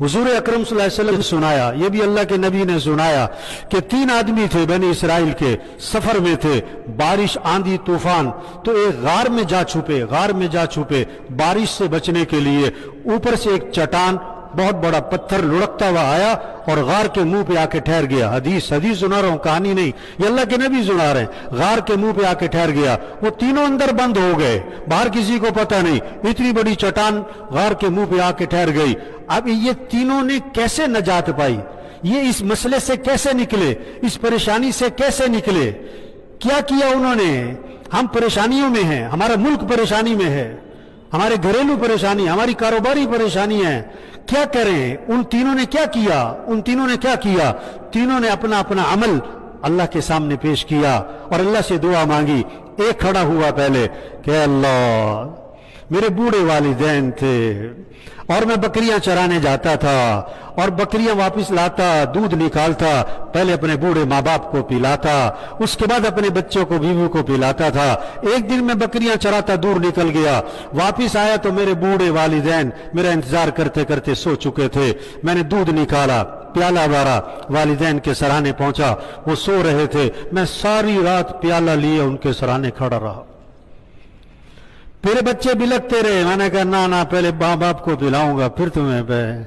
हुजूर अकरम सल्लल्लाहु अलैहि वसल्लम ने सुनाया, ये भी अल्लाह के नबी ने सुनाया कि 3 आदमी थे बनी इसराइल के, सफर में थे, बारिश आंधी तूफान, तो एक गार में जा छुपे बारिश से बचने के लिए। ऊपर से एक चट्टान बहुत बड़ा पत्थर लुढ़कता हुआ आया और गार के मुंह पे आके ठहर गया। हदीस सुना रहा हूं, कहानी नहीं, ये अल्लाह के नबी सुना रहे हैं। गार के मुंह पे आके ठहर गया, वो तीनों अंदर बंद हो गए, बाहर किसी को पता नहीं। इतनी बड़ी चट्टान गार के मुंह पे आके ठहर गई। अब ये तीनों ने कैसे नजात पाई, ये इस मसले से कैसे निकले, इस परेशानी से कैसे निकले, क्या किया उन्होंने? हम परेशानियों में हैं, हमारा मुल्क परेशानी में है, हमारे घरेलू परेशानी, हमारी कारोबारी परेशानी है, क्या करें? उन तीनों ने क्या किया? तीनों ने अपना अपना अमल अल्लाह के सामने पेश किया और अल्लाह से दुआ मांगी। एक खड़ा हुआ पहले कि अल्लाह, मेरे बूढ़े वालिदैन थे और मैं बकरियां चराने जाता था और बकरियां वापस लाता, दूध निकालता, पहले अपने बूढ़े माँ बाप को पिलाता, उसके बाद अपने बच्चों को, बीवी को पिलाता था। एक दिन मैं बकरियां चराता दूर निकल गया, वापस आया तो मेरे बूढ़े वालिदैन मेरा इंतजार करते करते सो चुके थे। मैंने दूध निकाला, प्याला भरा, वालिदैन के सराहने पहुंचा, वो सो रहे थे। मैं सारी रात प्याला लिए उनके सराहने खड़ा रहा। फिर बच्चे बिलकते रहे, मैंने कहा ना पहले माँ बाप को पिलाऊंगा फिर तुम्हें।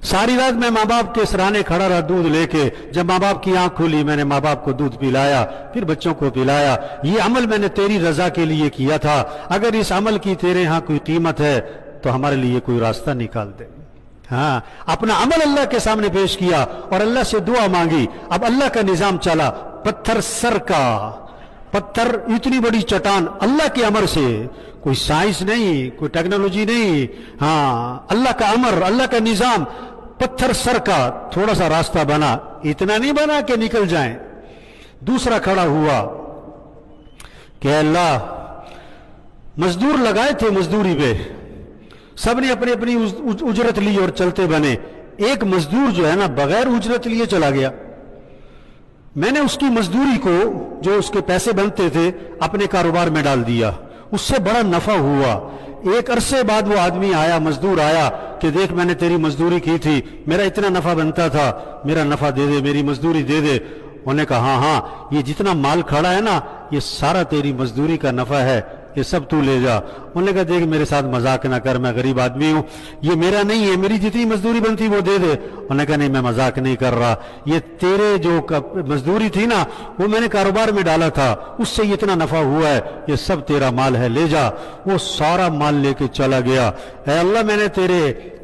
सारी रात मैं माँ बाप के सराहने खड़ा रहा दूध लेके। जब माँ बाप की आंख खुली, मैंने माँ बाप को दूध पिलाया, फिर बच्चों को पिलाया। ये अमल मैंने तेरी रजा के लिए किया था, अगर इस अमल की तेरे यहां कोई कीमत है तो हमारे लिए कोई रास्ता निकाल दे। हाँ, अपना अमल अल्लाह के सामने पेश किया और अल्लाह से दुआ मांगी। अब अल्लाह का निजाम चला, पत्थर सर का पत्थर, इतनी बड़ी चट्टान, अल्लाह के अमर से, कोई साइंस नहीं, कोई टेक्नोलॉजी नहीं, हाँ अल्लाह का अमर, अल्लाह का निजाम। पत्थर सर का, थोड़ा सा रास्ता बना, इतना नहीं बना कि निकल जाएं। दूसरा खड़ा हुआ कि अल्लाह, मजदूर लगाए थे मजदूरी पे, सबने अपनी अपनी उजरत ली और चलते बने। एक मजदूर जो है ना बगैर उजरत लिए चला गया। मैंने उसकी मजदूरी को, जो उसके पैसे बनते थे, अपने कारोबार में डाल दिया, उससे बड़ा नफा हुआ। एक अरसे बाद वो आदमी आया, मजदूर आया कि देख मैंने तेरी मजदूरी की थी, मेरा इतना नफा बनता था, मेरा नफा दे दे, मेरी मजदूरी दे दे। उन्होंने कहा हाँ, ये जितना माल खड़ा है ना, ये सारा तेरी मजदूरी का नफा है, ये सब तू ले जा। उन्होंने कहा देख मेरे साथ मजाक ना कर, मैं गरीब आदमी हूं, ये मेरा नहीं है, मेरी जितनी मजदूरी बनती वो दे दे। उन्होंने कहा नहीं, मैं मजाक नहीं कर रहा, ये तेरे जो मजदूरी थी ना वो मैंने कारोबार में डाला था, उससे इतना नफा हुआ है, ये सब तेरा माल है, ले जा। वो सारा माल लेके चला गया। ऐ अल्लाह, मैंने तेरे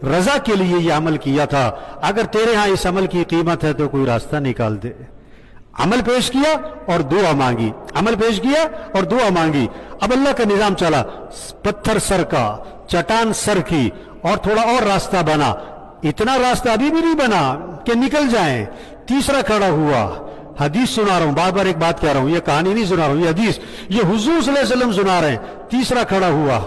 रजा के लिए ये अमल किया था, अगर तेरे यहां इस अमल की कीमत है तो कोई रास्ता निकाल दे। अमल पेश किया और दुआ मांगी, अमल पेश किया और दुआ मांगी। अब अल्लाह का निजाम चला, पत्थर सर का, चट्टान सर की, और थोड़ा और रास्ता बना। इतना रास्ता अभी भी नहीं बना कि निकल जाएं। तीसरा खड़ा हुआ, हदीस सुना रहा हूं, बार बार एक बात कह रहा हूं, ये कहानी नहीं सुना रहा हूं, ये हदीस, ये हुजूर सल्लल्लाहु अलैहि वसल्लम सुना रहे हैं। तीसरा खड़ा हुआ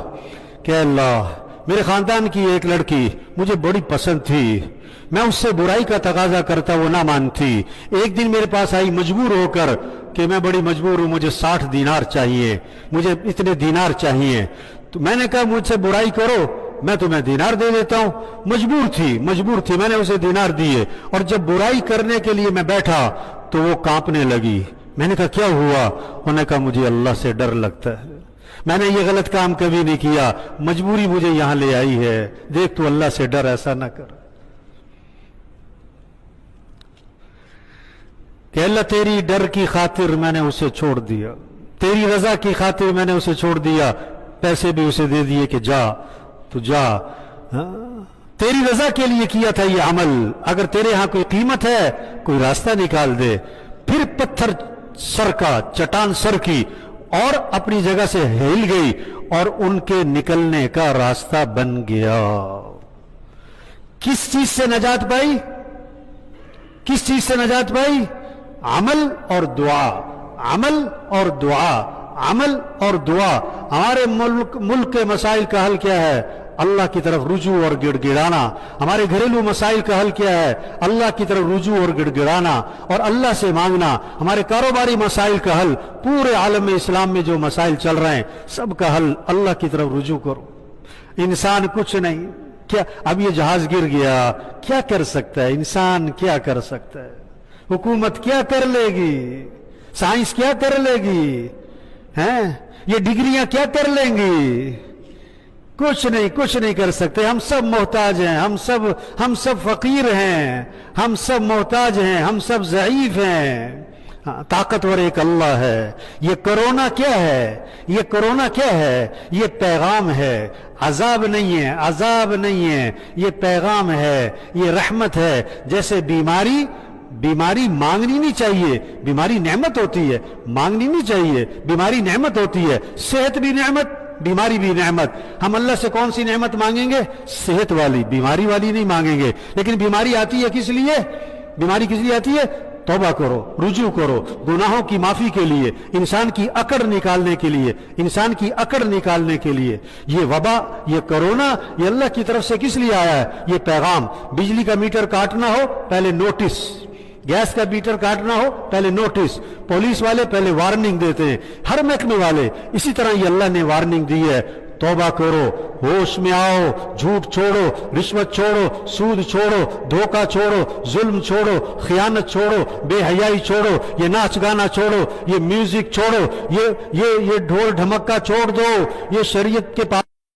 कि अल्लाह, मेरे खानदान की एक लड़की मुझे बड़ी पसंद थी, मैं उससे बुराई का तकाजा करता, वो ना मानती। एक दिन मेरे पास आई मजबूर होकर कि मैं बड़ी मजबूर हूं, मुझे 60 दीनार चाहिए, मुझे इतने दीनार चाहिए। तो मैंने कहा मुझसे बुराई करो, मैं तुम्हें दीनार दे देता हूं। मजबूर थी, मैंने उसे दीनार दिए, और जब बुराई करने के लिए मैं बैठा तो वो कांपने लगी। मैंने कहा क्या हुआ? उन्होंने कहा मुझे अल्लाह से डर लगता है, मैंने ये गलत काम कभी नहीं किया, मजबूरी मुझे यहां ले आई है, देख तू अल्लाह से डर, ऐसा ना कर। कि अल्लाह तेरी डर की खातिर मैंने उसे छोड़ दिया, तेरी रजा की खातिर मैंने उसे छोड़ दिया, पैसे भी उसे दे दिए कि जा तू जा, तेरी रजा के लिए किया था ये अमल, अगर तेरे यहां कोई कीमत है कोई रास्ता निकाल दे। फिर पत्थर सर का, चट्टान सर की, और अपनी जगह से हिल गई और उनके निकलने का रास्ता बन गया। किस चीज से नजात पाई? किस चीज से नजात पाई? अमल और दुआ, अमल और दुआ, अमल और दुआ। हमारे मुल्क के मसाइल का हल क्या है? अल्लाह की तरफ रुजू और गिड़गिड़ाना। हमारे घरेलू मसाइल का हल क्या है? अल्लाह की तरफ रुजू और गिड़गिड़ाना और अल्लाह से मांगना। हमारे कारोबारी मसाइल का हल, पूरे आलम में इस्लाम में जो मसाइल चल रहे हैं सब का हल अल्लाह की तरफ रुजू करो। इंसान कुछ नहीं, کیا اب یہ جہاز گر گیا، کیا کر سکتا ہے انسان؟ کیا کر سکتا ہے؟ حکومت کیا کر لے گی؟ سائنس کیا کر لے گی؟ ہیں یہ ڈگریاں کیا کر لیں گی؟ کچھ نہیں کر سکتے. ہم سب محتاج ہیں، ہم سب فقیر ہیں، ہم سب محتاج ہیں، ہم سب ضعیف ہیں. طاقتور ایک اللہ ہے. یہ کرونا کیا ہے؟ یہ کرونا کیا ہے؟ یہ پیغام ہے. عذاب نہیں ہے، عذاب نہیں ہے، یہ پیغام ہے، یہ رحمت ہے. جیسے بیماری مانگنی نہیں چاہیے، بیماری نعمت ہوتی ہے، مانگنی نہیں چاہیے، بیماری نعمت ہوتی ہے. صحت بھی نعمت، بیماری بھی نعمت. ہم اللہ سے کون سی نعمت مانگیں گے؟ صحت والی، بیماری والی نہیں مانگیں گے. لیکن بیماری آتی ہے کس لیے؟ بیماری کس لیے آتی ہے؟ توبہ کرو، رجوع کرو، گناہوں کی معافی کے لیے، انسان کی اکڑ نکالنے کے لیے، انسان کی اکڑ نکالنے کے لیے. یہ وبا، یہ کرونا، یہ اللہ کی طرف سے کس لیے آیا ہے؟ یہ پیغام. بجلی کا میٹر کاٹنا ہو پہلے نوٹس، گیس کا میٹر کاٹنا ہو پہلے نوٹس. پولیس والے پہلے وارننگ دیتے ہیں، ہر محکمے والے. اسی طرح یہ اللہ نے وارننگ دی ہے. توبہ کرو، ہوش میں آؤ، جھوٹ چھوڑو، رشوت چھوڑو، سود چھوڑو، دھوکہ چھوڑو، ظلم چھوڑو، خیانت چھوڑو، بے حیائی چھوڑو، یہ ناچ گانا چھوڑو، یہ میوزک چھوڑو، یہ ڈھول ڈھمکا چھوڑ دو، یہ شریعت کے پاس